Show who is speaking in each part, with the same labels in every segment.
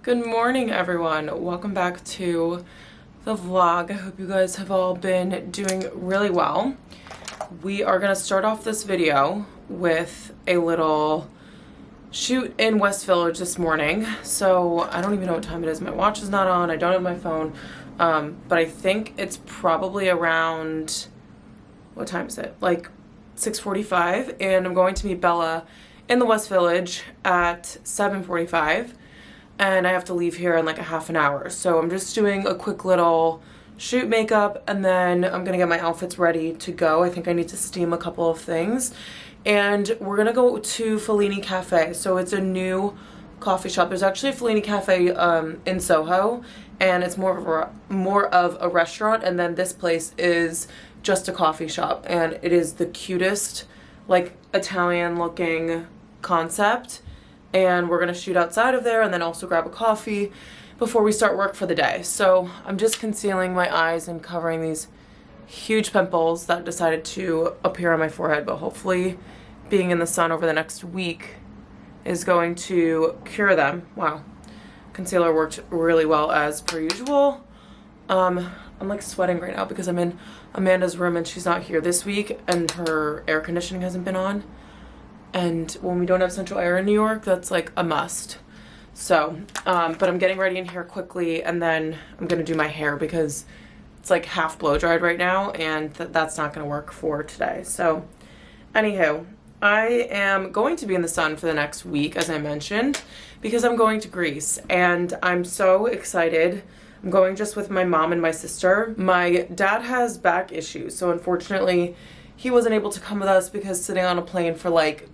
Speaker 1: Good morning, everyone. Welcome back to the vlog. I hope you guys have all been doing really well. We are going to start off this video with a little shoot in West Village this morning. So I don't even know what time it is. My watch is not on. I don't have my phone. But I think it's probably around, what time is it? Like 6:45. And I'm going to meet Bella in the West Village at 7:45. And I have to leave here in like a half an hour. So I'm just doing a quick little shoot makeup and then I'm gonna get my outfits ready to go. I think I need to steam a couple of things. And we're gonna go to Fellini Cafe. So it's a new coffee shop. There's actually a Fellini Cafe in Soho, and it's more of a restaurant, and then this place is just a coffee shop, and it is the cutest, like, Italian looking concept. And we're gonna shoot outside of there and then also grab a coffee before we start work for the day. So I'm just concealing my eyes and covering these huge pimples that decided to appear on my forehead, but hopefully being in the sun over the next week is going to cure them. Wow, concealer worked really well as per usual. I'm like sweating right now because I'm in Amanda's room and she's not here this week and her air conditioning hasn't been on. And when we don't have central air in New York, that's like a must. So, but I'm getting ready in here quickly and then I'm gonna do my hair because it's like half blow dried right now and that's not gonna work for today. So, anywho, I am going to be in the sun for the next week, as I mentioned, because I'm going to Greece and I'm so excited. I'm going just with my mom and my sister. My dad has back issues, so unfortunately, he wasn't able to come with us because sitting on a plane for like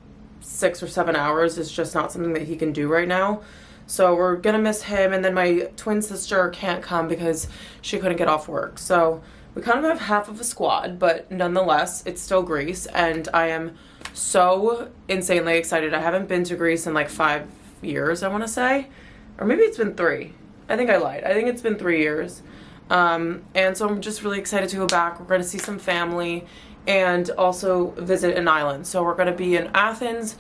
Speaker 1: 6 or 7 hours is just not something that he can do right now. So we're gonna miss him, and then my twin sister can't come because she couldn't get off work. So we kind of have half of a squad, but nonetheless, it's still Greece, and I am so insanely excited. I haven't been to Greece in like 5 years, I wanna say. Or maybe it's been 3. I think I lied. I think it's been 3 years. And so I'm just really excited to go back. We're gonna see some family and also visit an island. So we're going to be in Athens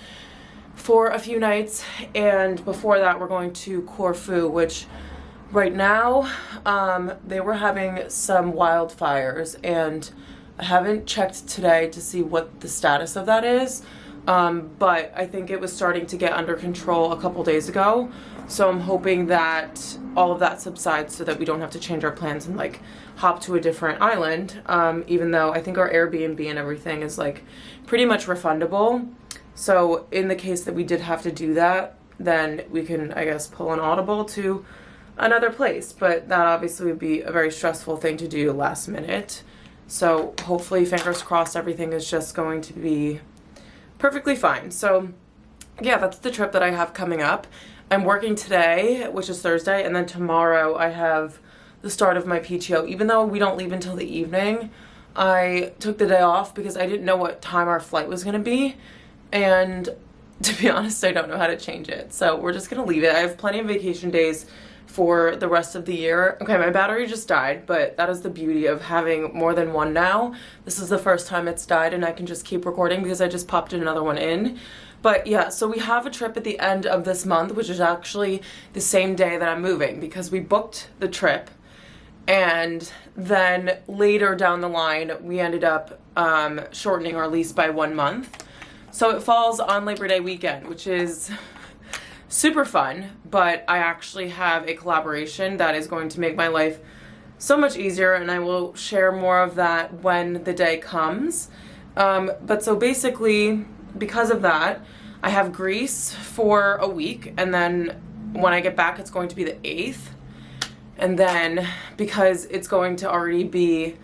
Speaker 1: for a few nights, and before that we're going to Corfu, which right now they were having some wildfires, and I haven't checked today to see what the status of that is, but I think it was starting to get under control a couple days ago. So I'm hoping that all of that subsides so that we don't have to change our plans and like hop to a different island, even though I think our Airbnb and everything is like pretty much refundable. So in the case that we did have to do that, then we can, I guess, pull an audible to another place. But that obviously would be a very stressful thing to do last minute. So hopefully, fingers crossed, everything is just going to be perfectly fine. So yeah, that's the trip that I have coming up. I'm working today, which is Thursday, and then tomorrow I have the start of my PTO. Even though we don't leave until the evening, I took the day off because I didn't know what time our flight was going to be, and to be honest, I don't know how to change it. So we're just going to leave it. I have plenty of vacation days for the rest of the year. Okay, my battery just died, but that is the beauty of having more than one now. This is the first time it's died, and I can just keep recording because I just popped another one in. But yeah, so we have a trip at the end of this month, which is actually the same day that I'm moving, because we booked the trip and then later down the line we ended up shortening our lease by 1 month. So it falls on Labor Day weekend, which is super fun, but I actually have a collaboration that is going to make my life so much easier, and I will share more of that when the day comes. But so basically, because of that, I have Greece for a week, and then when I get back, it's going to be the 8th. And then because it's going to already be,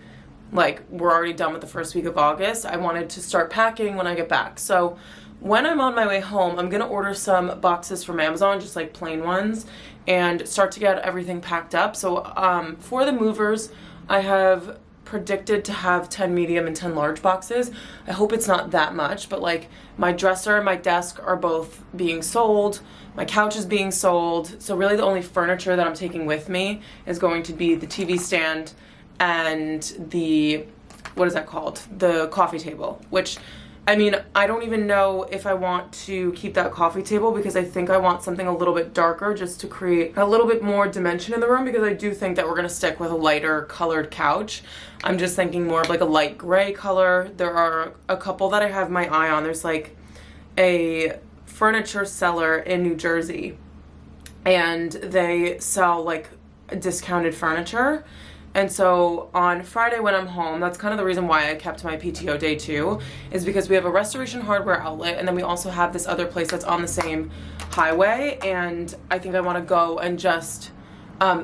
Speaker 1: like, we're already done with the first week of August, I wanted to start packing when I get back. So when I'm on my way home, I'm going to order some boxes from Amazon, just like plain ones, and start to get everything packed up. So for the movers, I have predicted to have 10 medium and 10 large boxes. I hope it's not that much, but like my dresser and my desk are both being sold. My couch is being sold. So really the only furniture that I'm taking with me is going to be the TV stand and the, what is that called? The coffee table, which I mean, I don't even know if I want to keep that coffee table because I think I want something a little bit darker just to create a little bit more dimension in the room, because I do think that we're going to stick with a lighter colored couch. I'm just thinking more of like a light gray color. There are a couple that I have my eye on. There's like a furniture seller in New Jersey, and they sell like discounted furniture. And so on Friday when I'm home, that's kind of the reason why I kept my PTO day too, is because we have a Restoration Hardware outlet, and then we also have this other place that's on the same highway, and I think I want to go and just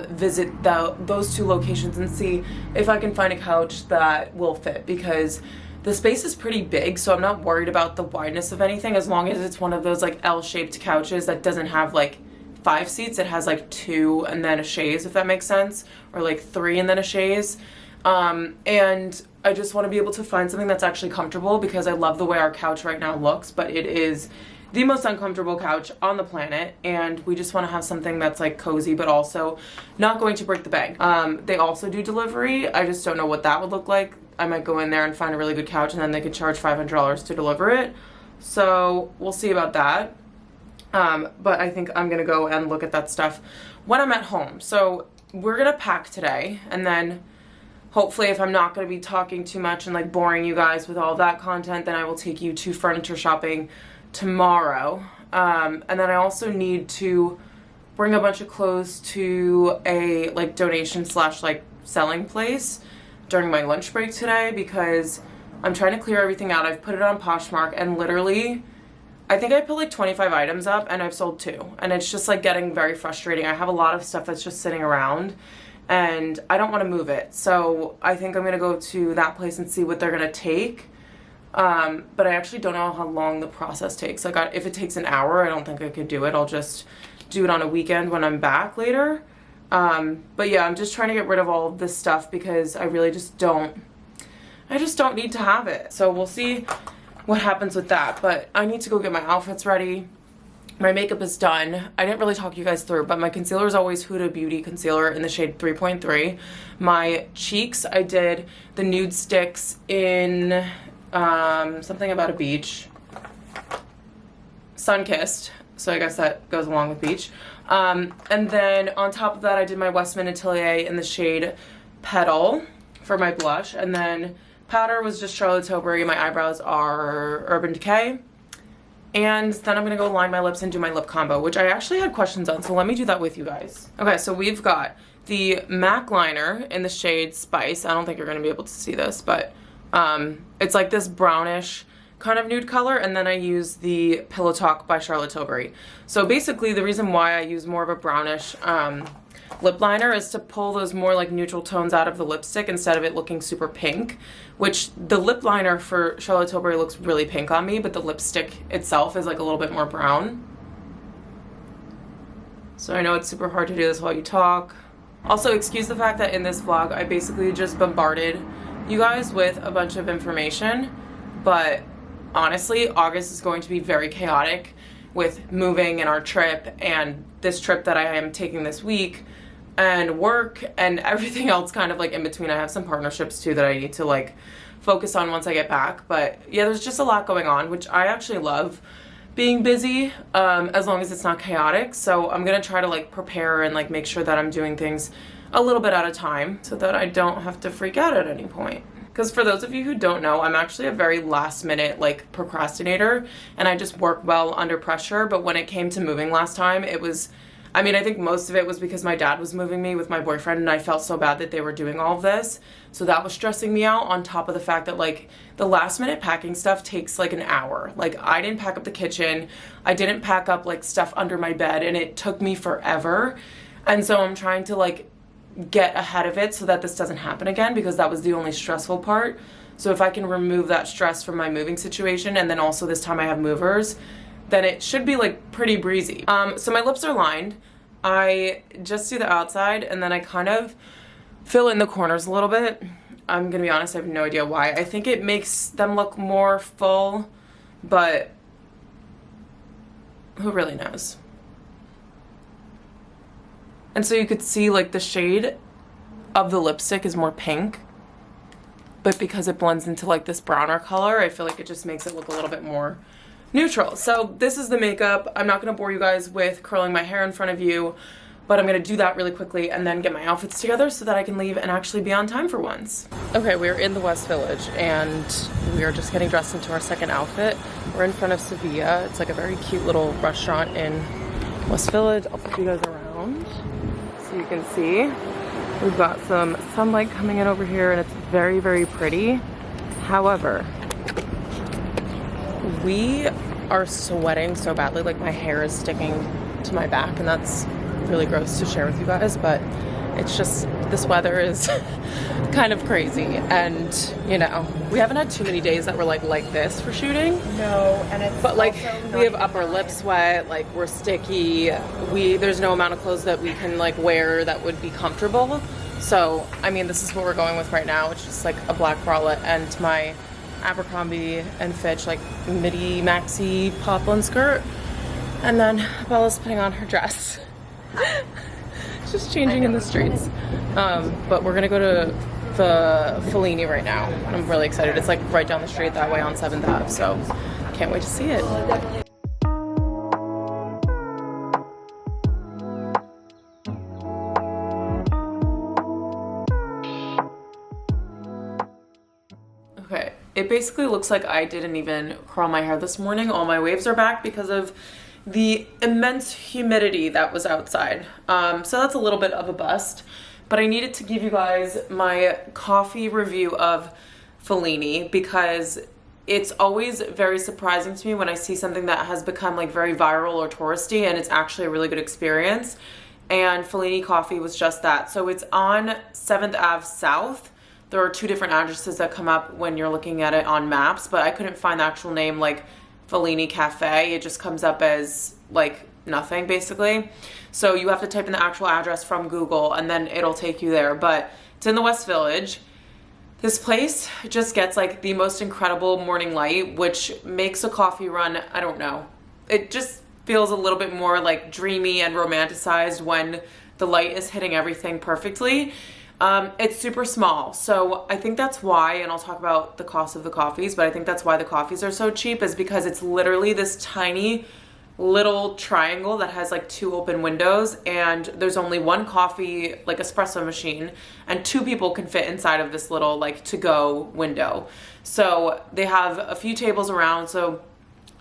Speaker 1: visit those two locations and see if I can find a couch that will fit, because the space is pretty big, so I'm not worried about the wideness of anything, as long as it's one of those like L-shaped couches that doesn't have like 5 seats. It has like 2 and then a chaise, if that makes sense, or like 3 and then a chaise. And I just want to be able to find something that's actually comfortable, because I love the way our couch right now looks, but it is the most uncomfortable couch on the planet, and we just want to have something that's like cozy but also not going to break the bank. They also do delivery. I just don't know what that would look like. I might go in there and find a really good couch, and then they could charge $500 to deliver it. So we'll see about that. But I think I'm gonna go and look at that stuff when I'm at home. So we're gonna pack today, and then hopefully if I'm not gonna be talking too much and like boring you guys with all of that content, then I will take you to furniture shopping tomorrow. And then I also need to bring a bunch of clothes to a like donation slash like selling place during my lunch break today, because I'm trying to clear everything out. I've put it on Poshmark, and literally I think I put like 25 items up and I've sold 2, and it's just like getting very frustrating. I have a lot of stuff that's just sitting around and I don't want to move it. So I think I'm going to go to that place and see what they're going to take. But I actually don't know how long the process takes. Like if it takes an hour, I don't think I could do it. I'll just do it on a weekend when I'm back later. But yeah, I'm just trying to get rid of all of this stuff because I really just don't need to have it. So we'll see what happens with that. But I need to go get my outfits ready. My makeup is done. I didn't really talk you guys through, but my concealer is always Huda Beauty concealer in the shade 3.3. My cheeks, I did the nude sticks in something about a beach. Sun-kissed, so I guess that goes along with beach. And then on top of that, I did my Westman Atelier in the shade Petal for my blush. And then powder was just Charlotte Tilbury. My eyebrows are Urban Decay. And then I'm going to go line my lips and do my lip combo, which I actually had questions on, so let me do that with you guys. Okay, so we've got the MAC liner in the shade Spice. I don't think you're going to be able to see this, but it's like this brownish kind of nude color, and then I use the Pillow Talk by Charlotte Tilbury. So basically the reason why I use more of a brownish lip liner is to pull those more like neutral tones out of the lipstick instead of it looking super pink, which the lip liner for Charlotte Tilbury looks really pink on me, but the lipstick itself is like a little bit more brown. So I know it's super hard to do this while you talk. Also, excuse the fact that in this vlog I basically just bombarded you guys with a bunch of information, but honestly, August is going to be very chaotic with moving and our trip and this trip that I am taking this week and work and everything else kind of like in between. I have some partnerships too that I need to like focus on once I get back. But yeah, there's just a lot going on, which I actually love being busy, as long as it's not chaotic. So I'm gonna try to like prepare and like make sure that I'm doing things a little bit at a time so that I don't have to freak out at any point. Because for those of you who don't know, I'm actually a very last minute like procrastinator, and I just work well under pressure. But when it came to moving last time, it was, I mean, I think most of it was because my dad was moving me with my boyfriend, and I felt so bad that they were doing all of this. So that was stressing me out, on top of the fact that like the last minute packing stuff takes like an hour. Like I didn't pack up the kitchen, I didn't pack up like stuff under my bed, and it took me forever. And so I'm trying to like get ahead of it so that this doesn't happen again, because that was the only stressful part. So if I can remove that stress from my moving situation, and then also this time I have movers, then it should be like pretty breezy. So my lips are lined. I just do the outside and then I kind of fill in the corners a little bit. I'm gonna be honest, I have no idea why. I think it makes them look more full, but who really knows? And so you could see like the shade of the lipstick is more pink, but because it blends into like this browner color, I feel like it just makes it look a little bit more neutral. So this is the makeup. I'm not gonna bore you guys with curling my hair in front of you, but I'm gonna do that really quickly and then get my outfits together so that I can leave and actually be on time for once. Okay, we're in the West Village and we are just getting dressed into our second outfit. We're in front of Sevilla. It's like a very cute little restaurant in West Village. I'll put you guys around so you can see. We've got some sunlight coming in over here and it's very, very pretty. However, we are sweating so badly, like my hair is sticking to my back, and that's really gross to share with you guys, but it's just, this weather is kind of crazy, and you know, we haven't had too many days that were like this for shooting.
Speaker 2: No, and it's
Speaker 1: but like we have upper lip sweat, like we're sticky, there's no amount of clothes that we can like wear that would be comfortable. So I mean, this is what we're going with right now. It's just like a black bralette and my Abercrombie and Fitch like midi maxi poplin skirt, and then Bella's putting on her dress. Just changing in the streets. But we're gonna go to the Fellini right now. I'm really excited. It's like right down the street that way on 7th Ave, so can't wait to see it. Okay, it basically looks like I didn't even curl my hair this morning. All my waves are back because of the immense humidity that was outside. So that's a little bit of a bust, but I needed to give you guys my coffee review of Fellini because it's always very surprising to me when I see something that has become like very viral or touristy and it's actually a really good experience. And Fellini coffee was just that. So it's on 7th Ave South. There are 2 different addresses that come up when you're looking at it on maps, but I couldn't find the actual name like Fellini Cafe. It just comes up as like nothing basically. So you have to type in the actual address from Google and then it'll take you there. But it's in the West Village. This place just gets like the most incredible morning light, which makes a coffee run, I don't know. It just feels a little bit more like dreamy and romanticized when the light is hitting everything perfectly. It's super small, so I think that's why, and I'll talk about the cost of the coffees, but I think that's why the coffees are so cheap, is because it's literally this tiny little triangle that has like 2 open windows, and there's only 1 coffee, like espresso machine, and 2 people can fit inside of this little like to-go window. So they have a few tables around, so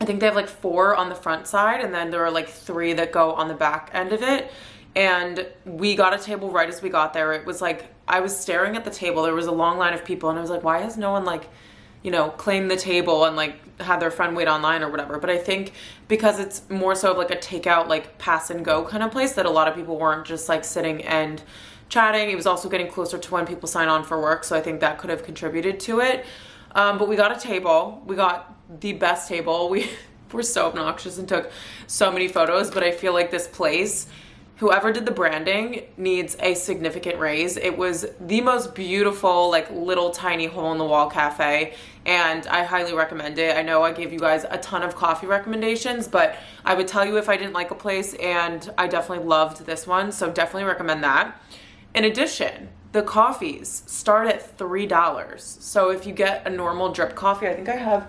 Speaker 1: I think they have like 4 on the front side, and then there are like 3 that go on the back end of it. And we got a table right as we got there. It was like, I was staring at the table. There was a long line of people and I was like, why has no one like, you know, claimed the table and like had their friend wait online or whatever. But I think because it's more so of like a takeout, like pass and go kind of place, that a lot of people weren't just like sitting and chatting. It was also getting closer to when people sign on for work. So I think that could have contributed to it. But we got a table. We got the best table. We were so obnoxious and took so many photos, but I feel like this place, whoever did the branding needs a significant raise. It was the most beautiful, like little tiny hole in the wall cafe, and I highly recommend it. I know I gave you guys a ton of coffee recommendations, but I would tell you if I didn't like a place, and I definitely loved this one, so definitely recommend that. In addition, the coffees start at $3. So if you get a normal drip coffee, I think I have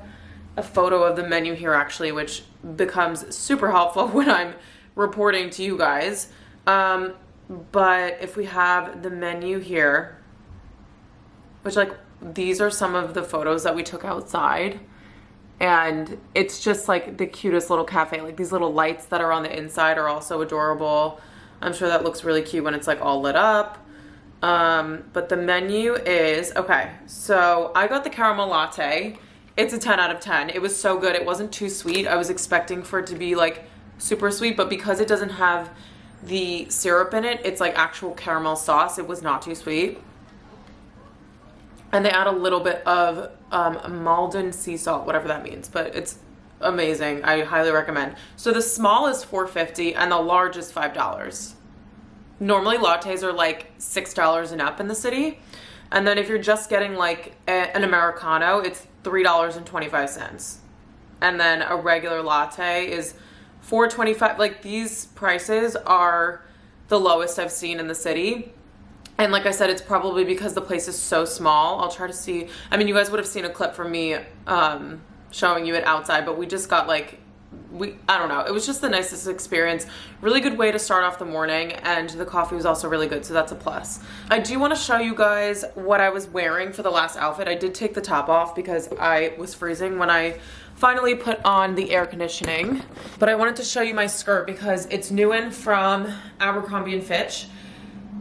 Speaker 1: a photo of the menu here actually, which becomes super helpful when I'm reporting to you guys. But if we have the menu here, which like these are some of the photos that we took outside, and it's just like the cutest little cafe. Like these little lights that are on the inside are also adorable. I'm sure that looks really cute when it's like all lit up. But the menu is, okay, so I got the caramel latte. It's a 10 out of 10. It was so good. It wasn't too sweet. I was expecting for it to be like super sweet, but because it doesn't have the syrup in it, it's like actual caramel sauce. It was not too sweet. And they add a little bit of Malden sea salt, whatever that means, but it's amazing. I highly recommend. So the small is $4.50 and the large is $5. Normally lattes are like $6 and up in the city. And then if you're just getting like an Americano, it's $3.25. And then a regular latte is $4.25. Like these prices are the lowest I've seen in the city. And like I said, it's probably because the place is so small. I'll try to see. I mean, you guys would have seen a clip from me showing you it outside, but we just got like, I don't know. It was just the nicest experience. Really good way to start off the morning, and the coffee was also really good, so that's a plus. I do want to show you guys what I was wearing for the last outfit. I did take the top off because I was freezing when I finally put on the air conditioning. But I wanted to show you my skirt because it's new in from Abercrombie & Fitch.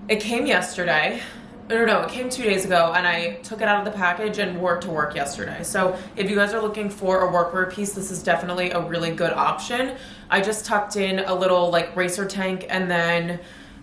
Speaker 1: It came yesterday. No, it came 2 days ago, and I took it out of the package and wore it to work yesterday. So if you guys are looking for a workwear piece, this is definitely a really good option. I just tucked in a little like racer tank, and then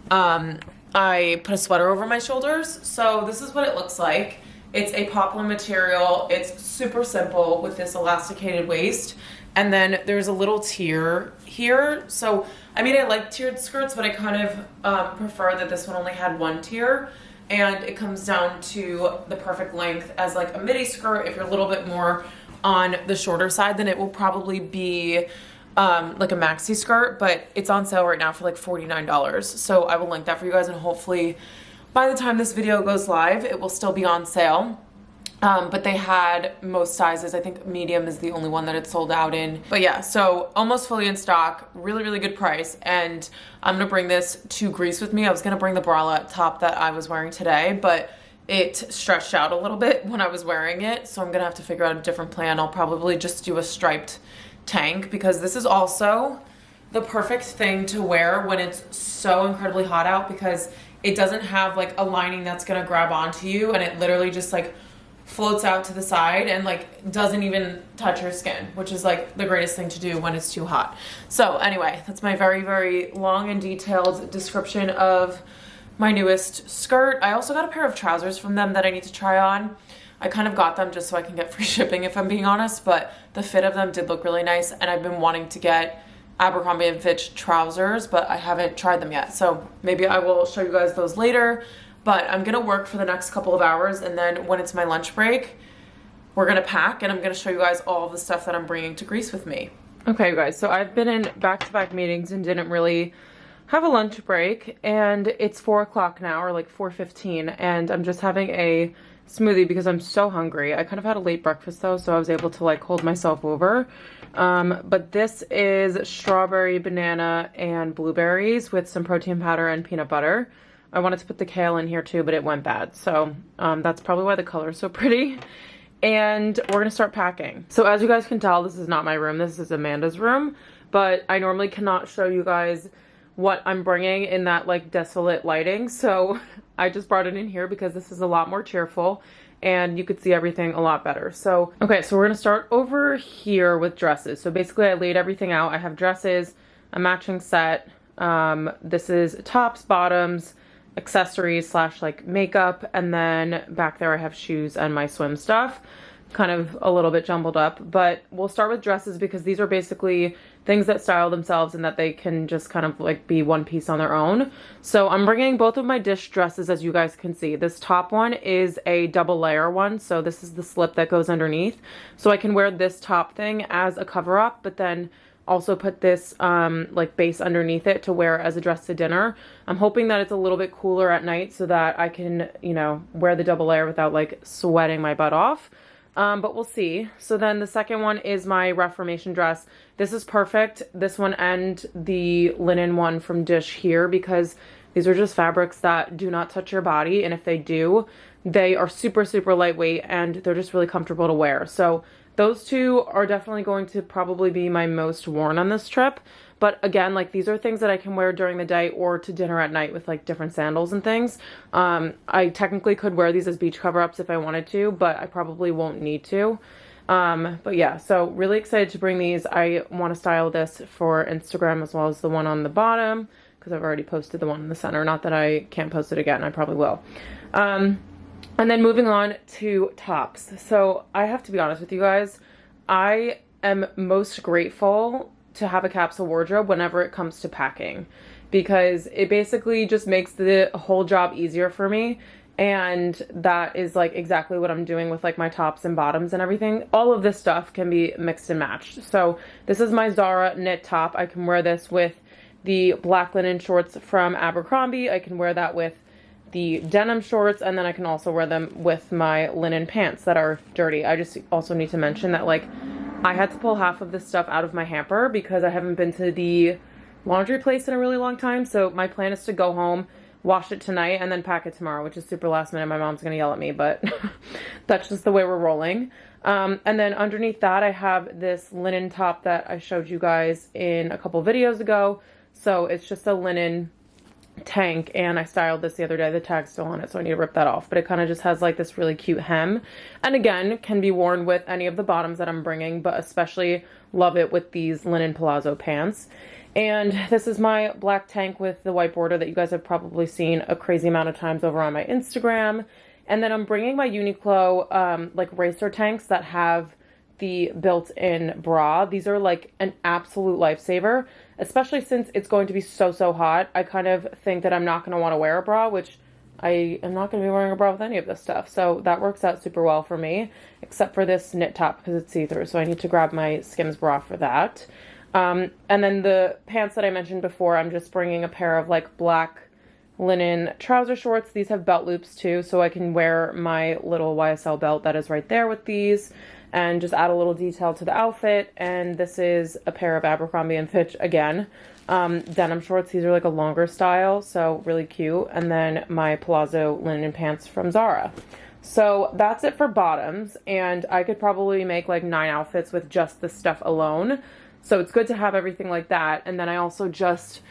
Speaker 1: I put a sweater over my shoulders. So this is what it looks like. It's a poplin material. It's super simple with this elasticated waist. And then there's a little tier here. So, I mean, I like tiered skirts, but I kind of prefer that this one only had one tier. And it comes down to the perfect length as like a midi skirt. If you're a little bit more on the shorter side, then it will probably be like a maxi skirt, but it's on sale right now for like $49. So I will link that for you guys, and hopefully by the time this video goes live, it will still be on sale. But they had most sizes. I think medium is the only one that it's sold out in. But yeah, so almost fully in stock, really, really good price. And I'm gonna bring this to Greece with me. I was gonna bring the bralette top that I was wearing today, but it stretched out a little bit when I was wearing it. So I'm gonna have to figure out a different plan. I'll probably just do a striped tank, because this is also the perfect thing to wear when it's so incredibly hot out, because it doesn't have like a lining that's gonna grab onto you, and it literally just like floats out to the side and like doesn't even touch your skin, which is like the greatest thing to do when it's too hot. So anyway, that's my very, very long and detailed description of my newest skirt. I also got a pair of trousers from them that I need to try on. I kind of got them just so I can get free shipping, if I'm being honest, but the fit of them did look really nice, and I've been wanting to get Abercrombie & Fitch trousers, but I haven't tried them yet. So maybe I will show you guys those later. But I'm gonna work for the next couple of hours, and then when it's my lunch break, we're gonna pack, and I'm gonna show you guys all the stuff that I'm bringing to Greece with me. Okay, you guys, so I've been in back-to-back meetings and didn't really have a lunch break, and it's 4 o'clock now, or like 4:15, and I'm just having a smoothie because I'm so hungry. I kind of had a late breakfast though, so I was able to like hold myself over. But this is strawberry, banana, and blueberries with some protein powder and peanut butter. I wanted to put the kale in here too, but it went bad. So that's probably why the color is so pretty. And we're gonna start packing. So as you guys can tell, this is not my room, this is Amanda's room. But I normally cannot show you guys what I'm bringing in that like desolate lighting. So I just brought it in here because this is a lot more cheerful and you could see everything a lot better. So, okay, so we're gonna start over here with dresses. So basically I laid everything out. I have dresses, a matching set. This is tops, bottoms, accessories slash like makeup, and then back there I have shoes and my swim stuff, kind of a little bit jumbled up. But we'll start with dresses because these are basically things that style themselves and that they can just kind of like be one piece on their own. So I'm bringing both of my dish dresses, as you guys can see. This top one is a double layer one, so this is the slip that goes underneath, so I can wear this top thing as a cover up, but then also put this like base underneath it to wear as a dress to dinner. I'm hoping that it's a little bit cooler at night so that I can, you know, wear the double layer without like sweating my butt off. But we'll see. So then the second one is my Reformation dress. This is perfect. This one and the linen one from Dish here, because these are just fabrics that do not touch your body. And if they do, they are super, super lightweight and they're just really comfortable to wear. So those two are definitely going to probably be my most worn on this trip. But again, like these are things that I can wear during the day or to dinner at night with like different sandals and things. I technically could wear these as beach cover-ups if I wanted to, but I probably won't need to. But yeah, so really excited to bring these. I want to style this for Instagram as well as the one on the bottom, because I've already posted the one in the center. Not that I can't post it again, I probably will. And then moving on to tops. So I have to be honest with you guys, I am most grateful to have a capsule wardrobe whenever it comes to packing, because it basically just makes the whole job easier for me. And that is like exactly what I'm doing with like my tops and bottoms and everything. All of this stuff can be mixed and matched. So this is my Zara knit top. I can wear this with the black linen shorts from Abercrombie. I can wear that with the denim shorts, and then I can also wear them with my linen pants that are dirty. I just also need to mention that, like, I had to pull half of this stuff out of my hamper because I haven't been to the laundry place in a really long time. So my plan is to go home, wash it tonight, and then pack it tomorrow, which is super last minute. My mom's gonna yell at me, but that's just the way we're rolling. And then underneath that, I have this linen top that I showed you guys in a couple videos ago. So it's just a linen tank, and I styled this the other day. The tag's still on it, so I need to rip that off, but it kind of just has like this really cute hem, and again, can be worn with any of the bottoms that I'm bringing, but especially love it with these linen palazzo pants. And this is my black tank with the white border that you guys have probably seen a crazy amount of times over on my Instagram. And then I'm bringing my Uniqlo like racer tanks that have the built-in bra. These are like an absolute lifesaver, especially since it's going to be so hot. I kind of think that I'm not going to want to wear a bra, which I am not going to be wearing a bra with any of this stuff. So that works out super well for me, except for this knit top because it's see-through. So I need to grab my Skims bra for that. And then the pants that I mentioned before, I'm just bringing a pair of like black linen trouser shorts. These have belt loops too, so I can wear my little YSL belt that is right there with these and just add a little detail to the outfit. And this is a pair of Abercrombie & Fitch, again, denim shorts. These are like a longer style, so really cute. And then my palazzo linen pants from Zara. So that's it for bottoms, and I could probably make like 9 outfits with just this stuff alone. So it's good to have everything like that. And then I also just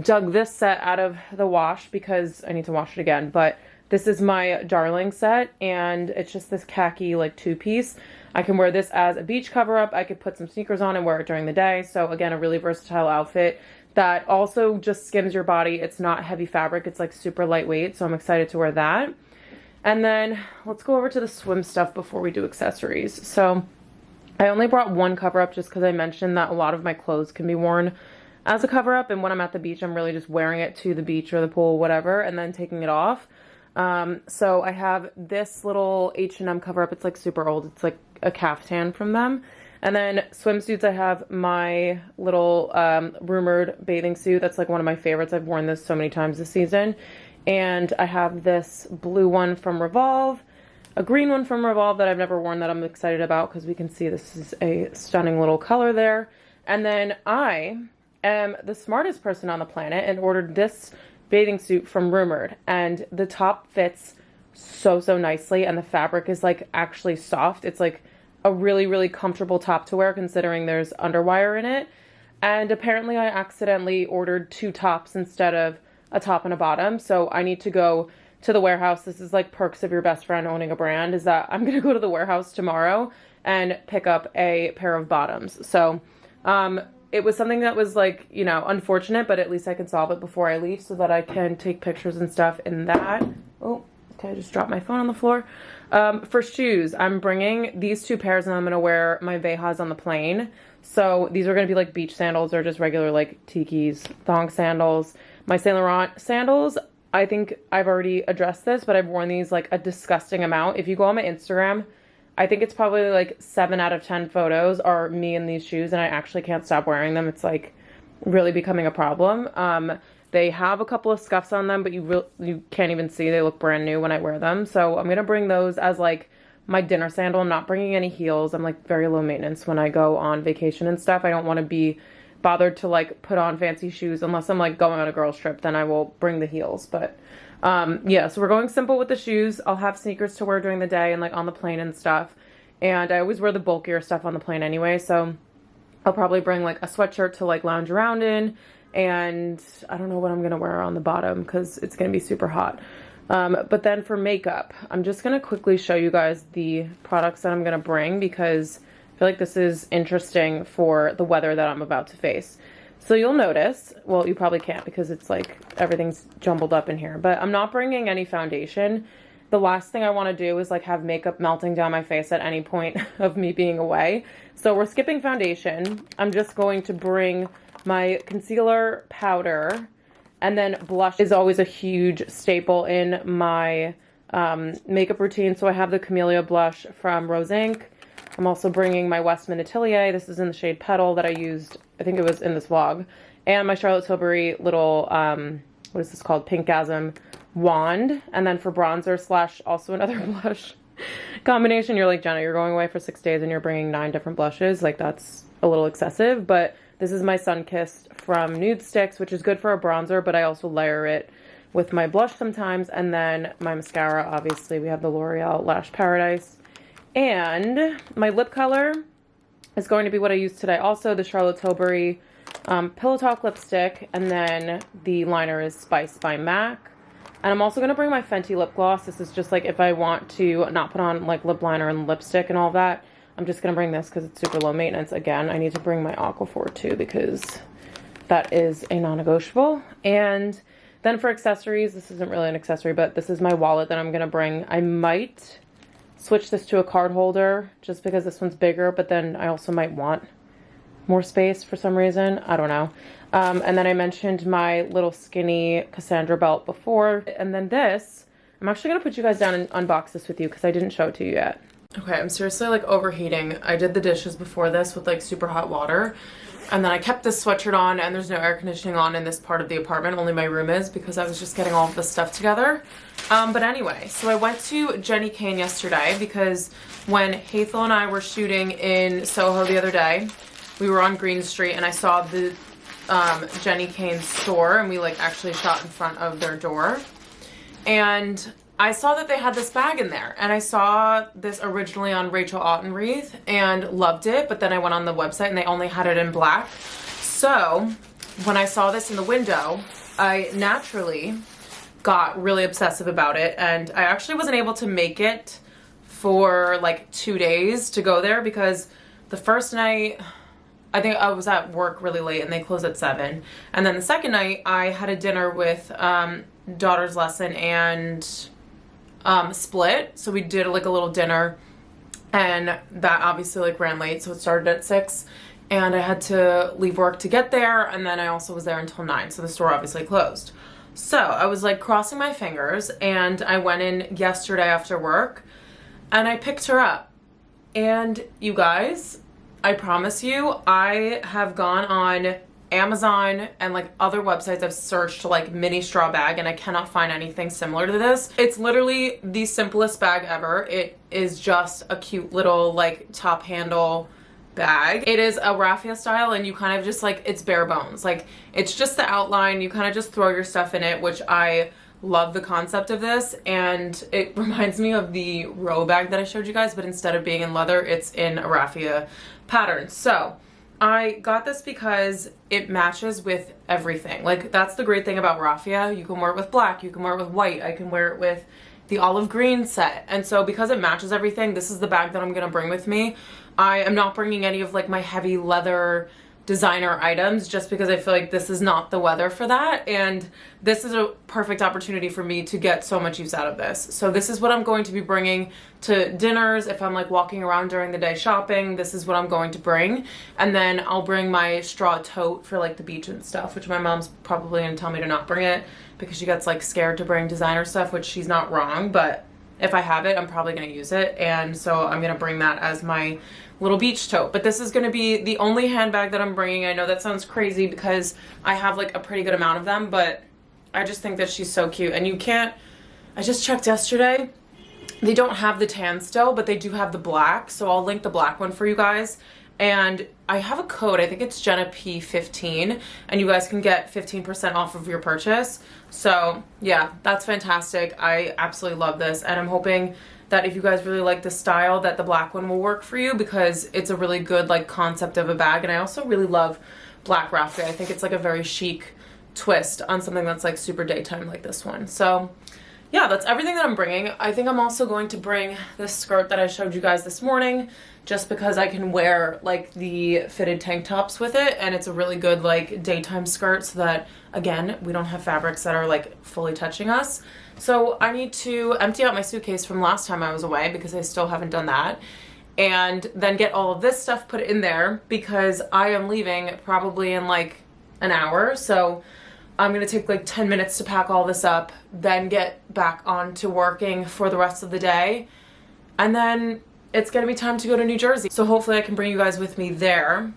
Speaker 1: dug this set out of the wash because I need to wash it again, but this is my darling set, and it's just this khaki like 2-piece. I can wear this as a beach cover up. I could put some sneakers on and wear it during the day. So again, a really versatile outfit that also just skims your body. It's not heavy fabric. It's like super lightweight. So I'm excited to wear that. And then let's go over to the swim stuff before we do accessories. So I only brought one cover up just because I mentioned that a lot of my clothes can be worn as a cover up. And when I'm at the beach, I'm really just wearing it to the beach or the pool, whatever, and then taking it off. So I have this little H&M cover up. It's like super old. It's like a caftan from them. And then swimsuits, I have my little rumored bathing suit. That's like one of my favorites. I've worn this so many times this season. And I have this blue one from Revolve, a green one from Revolve that I've never worn that I'm excited about because we can see this is a stunning little color there. And then I am the smartest person on the planet and ordered this bathing suit from Rumored, and the top fits so nicely, and the fabric is like actually soft. It's like a really comfortable top to wear considering there's underwire in it. And apparently I accidentally ordered 2 tops instead of a top and a bottom, so I need to go to the warehouse. This is like perks of your best friend owning a brand, is that I'm gonna go to the warehouse tomorrow and pick up a pair of bottoms. So it was something that was like, you know, unfortunate, but at least I can solve it before I leave so that I can take pictures and stuff in that. Oh, okay, I just dropped my phone on the floor. For shoes, I'm bringing these 2 pairs and I'm going to wear my Vejas on the plane. So these are going to be like beach sandals or just regular like Tiki's thong sandals. My Saint Laurent sandals, I think I've already addressed this, but I've worn these like a disgusting amount. If you go on my Instagram, I think it's probably like 7 out of 10 photos are me in these shoes, and I actually can't stop wearing them. It's like really becoming a problem. They have a couple of scuffs on them, but you can't even see. They look brand new when I wear them. So I'm going to bring those as like my dinner sandal. I'm not bringing any heels. I'm like very low maintenance when I go on vacation and stuff. I don't want to be bothered to like put on fancy shoes unless I'm like going on a girls trip. Then I will bring the heels. But yeah, so we're going simple with the shoes. I'll have sneakers to wear during the day and like on the plane and stuff. And I always wear the bulkier stuff on the plane anyway. So I'll probably bring like a sweatshirt to like lounge around in. And I don't know what I'm going to wear on the bottom because it's going to be super hot. But then for makeup, I'm just going to quickly show you guys the products that I'm going to bring because I feel like this is interesting for the weather that I'm about to face. So you'll notice, well, you probably can't because it's like everything's jumbled up in here, but I'm not bringing any foundation. The last thing I want to do is like have makeup melting down my face at any point of me being away. So we're skipping foundation. I'm just going to bring my concealer, powder, and then blush is always a huge staple in my makeup routine. So I have the Camellia blush from Rose Inc. I'm also bringing my Westman Atelier. This is in the shade Petal that I used, I think it was in this vlog. And my Charlotte Tilbury little, what is this called? Pinkgasm Wand. And then for bronzer slash also another blush combination, you're like, Jenna, you're going away for 6 days and you're bringing 9 different blushes. Like, that's a little excessive. But this is my Sunkissed from Nude Sticks, which is good for a bronzer, but I also layer it with my blush sometimes. And then my mascara, obviously, we have the L'Oreal Lash Paradise. And my lip color is going to be what I used today. Also, the Charlotte Tilbury Pillow Talk lipstick. And then the liner is Spice by MAC. And I'm also going to bring my Fenty lip gloss. This is just like if I want to not put on like lip liner and lipstick and all that. I'm just going to bring this because it's super low maintenance. Again, I need to bring my Aquaphor too because that is a non-negotiable. And then for accessories, this isn't really an accessory, but this is my wallet that I'm going to bring. I might switch this to a card holder just because this one's bigger, but then I also might want more space for some reason. I don't know. And then I mentioned my little skinny Cassandra belt before. And then this, I'm actually going to put you guys down and unbox this with you because I didn't show it to you yet. Okay, I'm seriously like overheating. I did the dishes before this with like super hot water. And then I kept this sweatshirt on, and there's no air conditioning on in this part of the apartment. Only my room is because I was just getting all of this stuff together. But anyway, so I went to Jenny Kane yesterday because when Hathel and I were shooting in Soho the other day, we were on Green Street and I saw the Jenny Kane store, and we like actually shot in front of their door. And I saw that they had this bag in there, and I saw this originally on Rachel Ottenreith and loved it, but then I went on the website and they only had it in black. So when I saw this in the window, I naturally got really obsessive about it, and I actually wasn't able to make it for like 2 days to go there because the first night I think I was at work really late and they closed at 7. And then the second night I had a dinner with daughter's lesson and Split. So we did like a little dinner, and that obviously like ran late. So it started at 6 and I had to leave work to get there. And then I also was there until 9. So the store obviously closed. So I was like crossing my fingers, and I went in yesterday after work and I picked her up. And you guys, I promise you, I have gone on Amazon and like other websites. I've searched like mini straw bag and I cannot find anything similar to this. It's literally the simplest bag ever. It is just a cute little like top handle bag. It is a raffia style, and you kind of just like, it's bare bones. Like, it's just the outline. You kind of just throw your stuff in it, which I love the concept of this. And it reminds me of the row bag that I showed you guys, but instead of being in leather, it's in a raffia pattern. So I got this because it matches with everything. Like, that's the great thing about raffia. You can wear it with black, you can wear it with white, I can wear it with the olive green set. And so because it matches everything, this is the bag that I'm gonna bring with me. I am not bringing any of like my heavy leather designer items just because I feel like this is not the weather for that, and this is a perfect opportunity for me to get so much use out of this. So this is what I'm going to be bringing to dinners. If I'm like walking around during the day shopping, this is what I'm going to bring. And then I'll bring my straw tote for like the beach and stuff, which my mom's probably gonna tell me to not bring it because she gets like scared to bring designer stuff, which she's not wrong, but if I have it, I'm probably gonna use it. And so I'm gonna bring that as my little beach tote. But this is gonna be the only handbag that I'm bringing. I know that sounds crazy because I have like a pretty good amount of them, but I just think that she's so cute. And you can't, I just checked yesterday, they don't have the tan still, but they do have the black. So I'll link the black one for you guys. And I have a code, I think it's Jenna P15, and you guys can get 15% off of your purchase. So yeah, that's fantastic. I absolutely love this, and I'm hoping that if you guys really like the style, that the black one will work for you because it's a really good like concept of a bag. And I also really love black raffia. I think it's like a very chic twist on something that's like super daytime like this one. So yeah, that's everything that I'm bringing. I think I'm also going to bring this skirt that I showed you guys this morning just because I can wear like the fitted tank tops with it, and it's a really good like daytime skirt so that, again, we don't have fabrics that are like fully touching us. So I need to empty out my suitcase from last time I was away because I still haven't done that, and then get all of this stuff put in there because I am leaving probably in like an hour. So I'm gonna take like 10 minutes to pack all this up, then get back on to working for the rest of the day, and then it's gonna be time to go to New Jersey. So hopefully I can bring you guys with me there.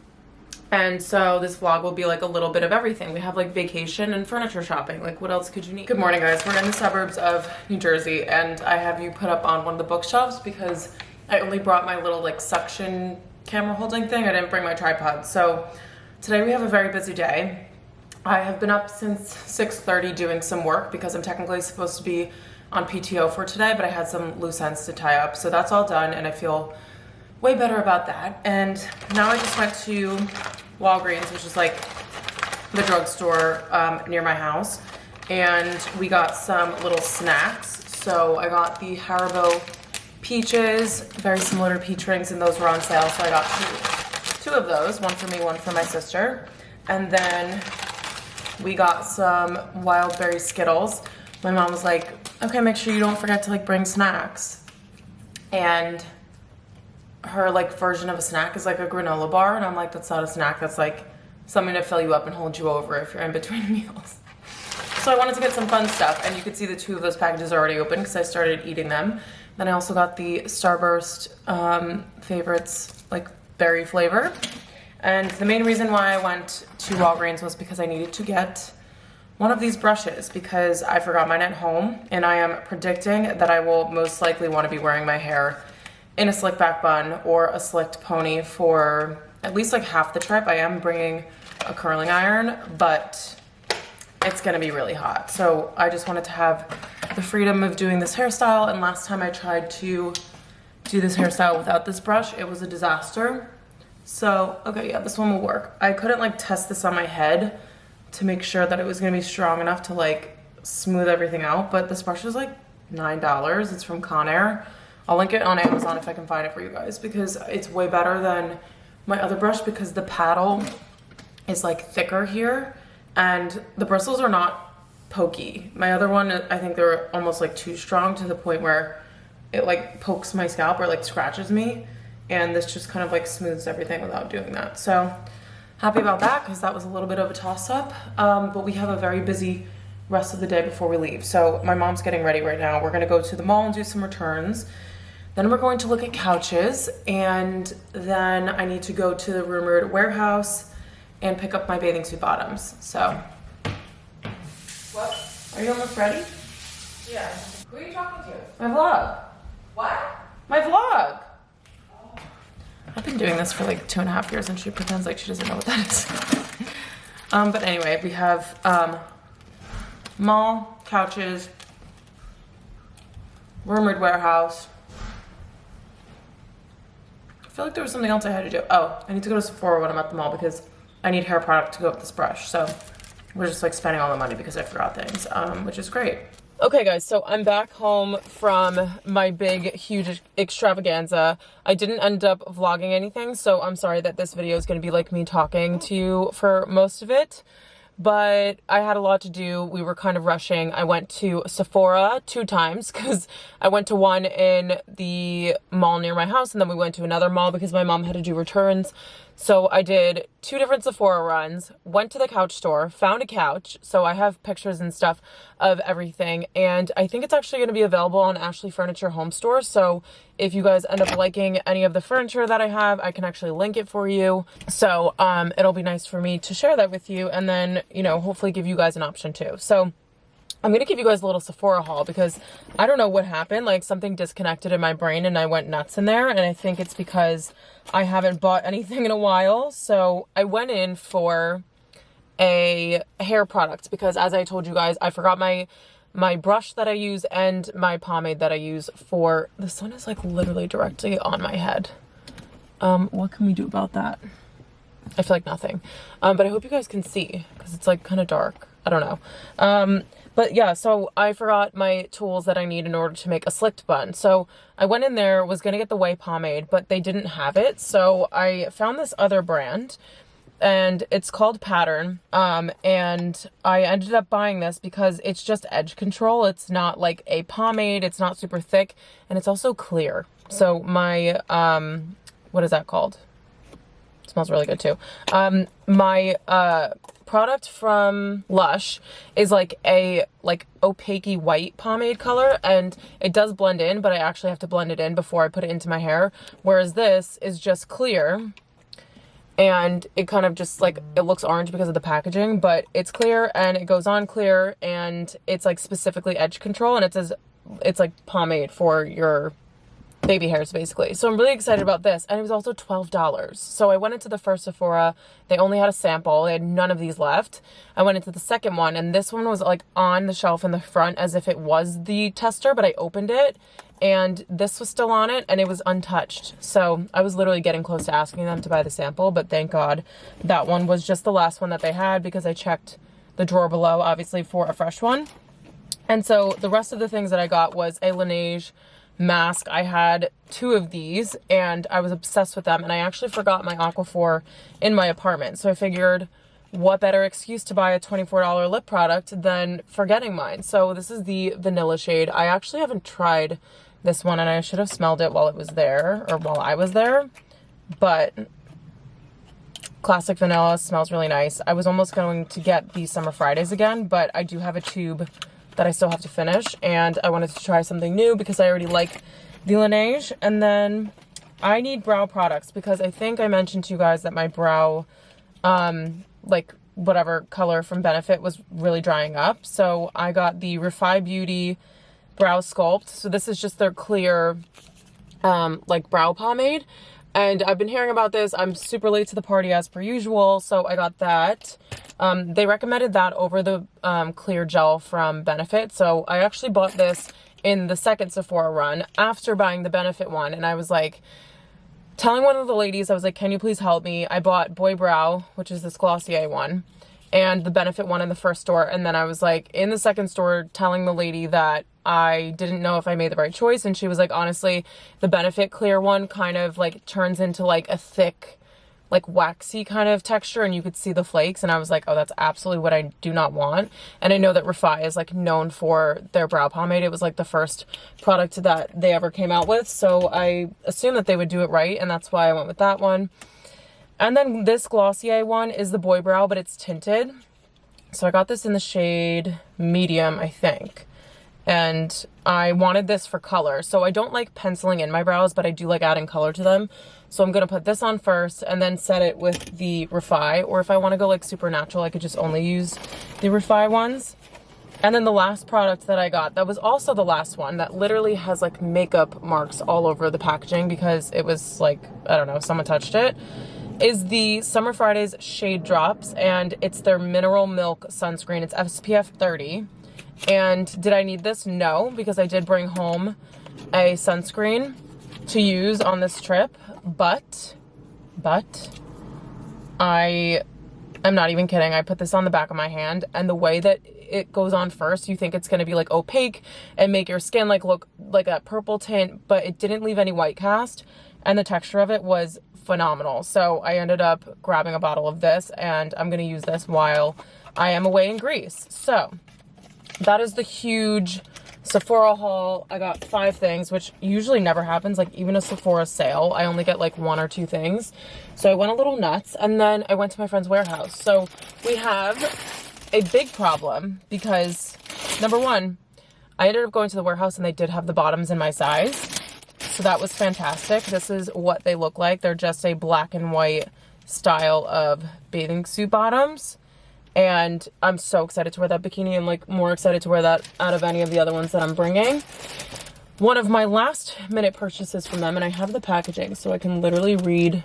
Speaker 1: And so this vlog will be like a little bit of everything. We have like vacation and furniture shopping. Like what else could you need? Good morning, guys. We're in the suburbs of New Jersey, and I have you put up on one of the bookshelves because I only brought my little like suction camera holding thing. I didn't bring my tripod. So today we have a very busy day. I have been up since 6:30 doing some work because I'm technically supposed to be on PTO for today, but I had some loose ends to tie up. So that's all done, and I feel way better about that. And now I just went to Walgreens, which is like the drugstore near my house, and we got some little snacks. So I got the Haribo peaches, very similar to peach rings, and those were on sale. So I got two of those, one for me, one for my sister. And then we got some wild berry Skittles. My mom was like, okay, make sure you don't forget to like bring snacks. And her like version of a snack is like a granola bar, and I'm like, that's not a snack, that's like something to fill you up and hold you over if you're in between meals. So I wanted to get some fun stuff, and you could see the two of those packages are already open because I started eating them. Then I also got the Starburst favorites, like berry flavor. And the main reason why I went to Walgreens was because I needed to get one of these brushes because I forgot mine at home, and I am predicting that I will most likely want to be wearing my hair in a slick back bun or a slicked pony for at least like half the trip. I am bringing a curling iron, but it's gonna be really hot. So I just wanted to have the freedom of doing this hairstyle, and last time I tried to do this hairstyle without this brush, it was a disaster. So, okay, yeah, this one will work. I couldn't like test this on my head to make sure that it was gonna be strong enough to like smooth everything out, but this brush is like $9. It's from Conair. I'll link it on Amazon if I can find it for you guys because it's way better than my other brush because the paddle is like thicker here and the bristles are not pokey. My other one, I think they're almost like too strong to the point where it like pokes my scalp or like scratches me, and this just kind of like smooths everything without doing that. So happy about that because that was a little bit of a toss-up, but we have a very busy rest of the day before we leave. So my mom's getting ready right now. We're gonna go to the mall and do some returns. Then we're going to look at couches, and then I need to go to the rumored warehouse and pick up my bathing suit bottoms. So,
Speaker 2: What?
Speaker 1: are you almost ready?
Speaker 2: Yeah. Who are you talking to?
Speaker 1: My vlog.
Speaker 2: What?
Speaker 1: My vlog. I've been doing this for like 2.5 years, and she pretends like she doesn't know what that is. But anyway, we have mall, couches, rumored warehouse. I feel like there was something else I had to do. Oh, I need to go to Sephora when I'm at the mall because I need hair product to go with this brush. So we're just like spending all the money because I forgot things, which is great. Okay guys, so I'm back home from my big, huge extravaganza. I didn't end up vlogging anything, so I'm sorry that this video is going to be like me talking to you for most of it. But I had a lot to do. We were kind of rushing. I went to Sephora 2 times because I went to one in the mall near my house, and then we went to another mall because my mom had to do returns. So I did 2 different Sephora runs, went to the couch store, found a couch. So I have pictures and stuff of everything, and I think it's actually going to be available on Ashley Furniture Home Store. So if you guys end up liking any of the furniture that I have, I can actually link it for you. So it'll be nice for me to share that with you, and then, you know, hopefully give you guys an option too. So I'm going to give you guys a little Sephora haul because I don't know what happened. Like something disconnected in my brain and I went nuts in there. And I think it's because I haven't bought anything in a while. So I went in for a hair product because, as I told you guys, I forgot my brush that I use and my pomade that I use for... The sun is like literally directly on my head. What can we do about that? I feel like nothing. But I hope you guys can see because it's like kind of dark. I don't know. But yeah, so I forgot my tools that I need in order to make a slicked bun. So I went in there, was going to get the Way pomade, but they didn't have it. So I found this other brand, and it's called Pattern. And I ended up buying this because it's just edge control. It's not like a pomade. It's not super thick, and it's also clear. So my, what is that called? It smells really good too. My, product from Lush is like a opaque white pomade color, and it does blend in, but I actually have to blend it in before I put it into my hair, whereas this is just clear and it kind of just like, it looks orange because of the packaging, but it's clear and it goes on clear, and it's like specifically edge control, and it says it's like pomade for your baby hairs basically. So I'm really excited about this, and it was also $12. So I went into the first Sephora, they only had a sample, they had none of these left. I went into the second one, and this one was like on the shelf in the front as if it was the tester, but I opened it and this was still on it and it was untouched. So I was literally getting close to asking them to buy the sample, but thank God that one was just the last one that they had, because I checked the drawer below obviously for a fresh one. And so the rest of the things that I got was a Laneige mask. I had 2 of these and I was obsessed with them, and I actually forgot my Aquaphor in my apartment. So I figured, what better excuse to buy a $24 lip product than forgetting mine. So this is the vanilla shade. I actually haven't tried this one, and I should have smelled it while it was there, or while I was there, but classic vanilla, smells really nice. I was almost going to get the Summer Fridays again, but I do have a tube that I still have to finish, and I wanted to try something new because I already like the Laneige. And then I need brow products because I think I mentioned to you guys that my brow, like whatever color from Benefit, was really drying up. So I got the Refi Beauty Brow Sculpt. So this is just their clear, like brow pomade. And I've been hearing about this. I'm super late to the party as per usual, so I got that. They recommended that over the clear gel from Benefit. So I actually bought this in the second Sephora run after buying the Benefit one. And I was like, telling one of the ladies, I was like, can you please help me? I bought Boy Brow, which is this Glossier one, and the Benefit one in the first store. And then I was like, in the second store, telling the lady that I didn't know if I made the right choice. And she was like, honestly, the Benefit clear one kind of like turns into like a thick, like waxy kind of texture, and you could see the flakes. And I was like, oh, that's absolutely what I do not want. And I know that Refi is like known for their brow pomade. It was like the first product that they ever came out with. So I assumed that they would do it right, and that's why I went with that one. And then this Glossier one is the Boy Brow, but it's tinted. So I got this in the shade medium, I think. And I wanted this for color. So I don't like penciling in my brows, but I do like adding color to them. So I'm going to put this on first and then set it with the Refi. Or if I want to go like super natural, I could just only use the Refi ones. And then the last product that I got, that was also the last one, that literally has like makeup marks all over the packaging because it was like, I don't know, someone touched it, is the Summer Fridays Shade Drops. And it's their Mineral Milk Sunscreen. It's SPF 30. And did I need this? No, because I did bring home a sunscreen to use on this trip, but I am not even kidding. I put this on the back of my hand, and the way that it goes on first, you think it's going to be like opaque and make your skin like look like a purple tint, but it didn't leave any white cast, and the texture of it was phenomenal. So I ended up grabbing a bottle of this, and I'm going to use this while I am away in Greece. So that is the huge Sephora haul. I got 5 things, which usually never happens. Like even a Sephora sale, I only get like 1 or 2 things. So I went a little nuts, and then I went to my friend's warehouse. So we have a big problem because, number one, I ended up going to the warehouse and they did have the bottoms in my size. So that was fantastic. This is what they look like. They're just a black and white style of bathing suit bottoms. And I'm so excited to wear that bikini. I'm like more excited to wear that out of any of the other ones that I'm bringing. One of my last minute purchases from them, and I have the packaging so I can literally read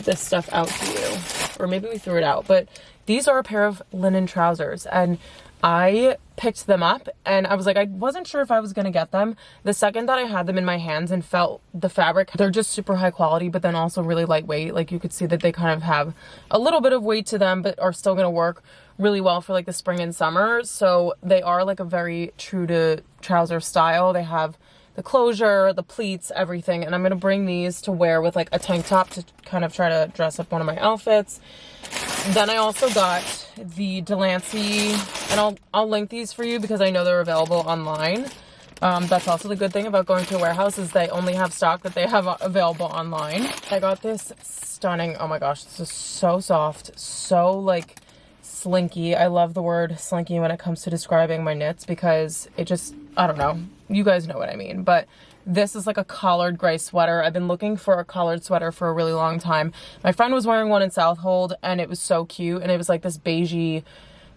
Speaker 1: this stuff out to you. Or maybe we threw it out, but these are a pair of linen trousers, and I picked them up and I was like, I wasn't sure if I was going to get them. The second that I had them in my hands and felt the fabric, they're just super high quality, but then also really lightweight. Like you could see that they kind of have a little bit of weight to them, but are still going to work really well for like the spring and summer. So they are like a very true to trouser style. They have the closure, the pleats, everything. And I'm going to bring these to wear with like a tank top to kind of try to dress up one of my outfits. Then I also got the Delancey, and I'll link these for you because I know they're available online. That's also the good thing about going to a warehouse, is they only have stock that they have available online. I got this stunning, oh my gosh, this is so soft, so like slinky. I love the word slinky when it comes to describing my knits because it just, I don't know, you guys know what I mean. But This is like a collared gray sweater. I've been looking for a collared sweater for a really long time. My friend was wearing one in Southold and it was so cute, and it was like this beigey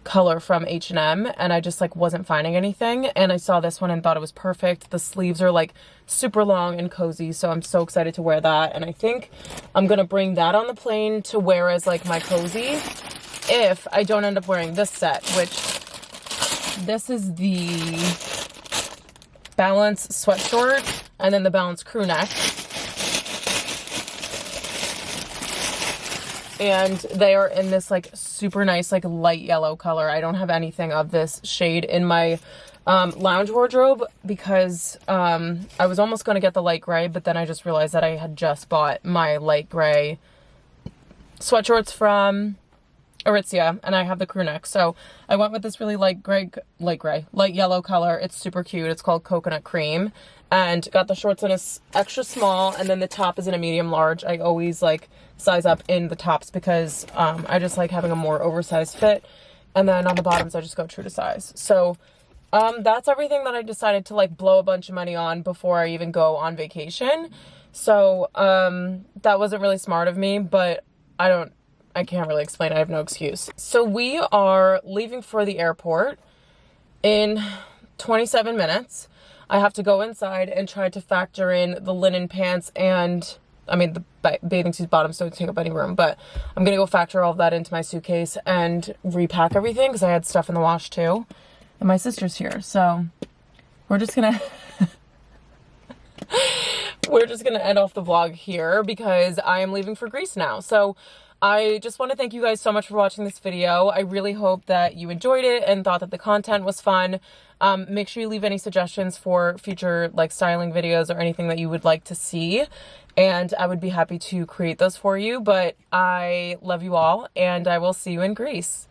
Speaker 1: color from H&M, and I just like wasn't finding anything, and I saw this one and thought it was perfect. The sleeves are like super long and cozy, so I'm so excited to wear that, and I think I'm gonna bring that on the plane to wear as like my cozy if I don't end up wearing this set, which this is the Balance sweat short and then the Balance crew neck, and they are in this like super nice like light yellow color. I don't have anything of this shade in my lounge wardrobe because I was almost going to get the light gray, but then I just realized that I had just bought my light gray sweatshorts from Aritzia, and I have the crew neck, so I went with this really light yellow color. It's super cute. It's called Coconut Cream, and got the shorts in a extra small, and then the top is in a medium large. I always like size up in the tops because I just like having a more oversized fit, and then on the bottoms I just go true to size. So that's everything that I decided to like blow a bunch of money on before I even go on vacation. So that wasn't really smart of me, but I can't really explain. I have no excuse. So we are leaving for the airport in 27 minutes. I have to go inside and try to factor in the linen pants and, I mean, the bathing suit bottoms don't take up any room, but I'm going to go factor all of that into my suitcase and repack everything because I had stuff in the wash too. And my sister's here, so we're just going to... we're just going to end off the vlog here because I am leaving for Greece now. So I just want to thank you guys so much for watching this video. I really hope that you enjoyed it and thought that the content was fun. Make sure you leave any suggestions for future like styling videos or anything that you would like to see, and I would be happy to create those for you. But I love you all, and I will see you in Greece.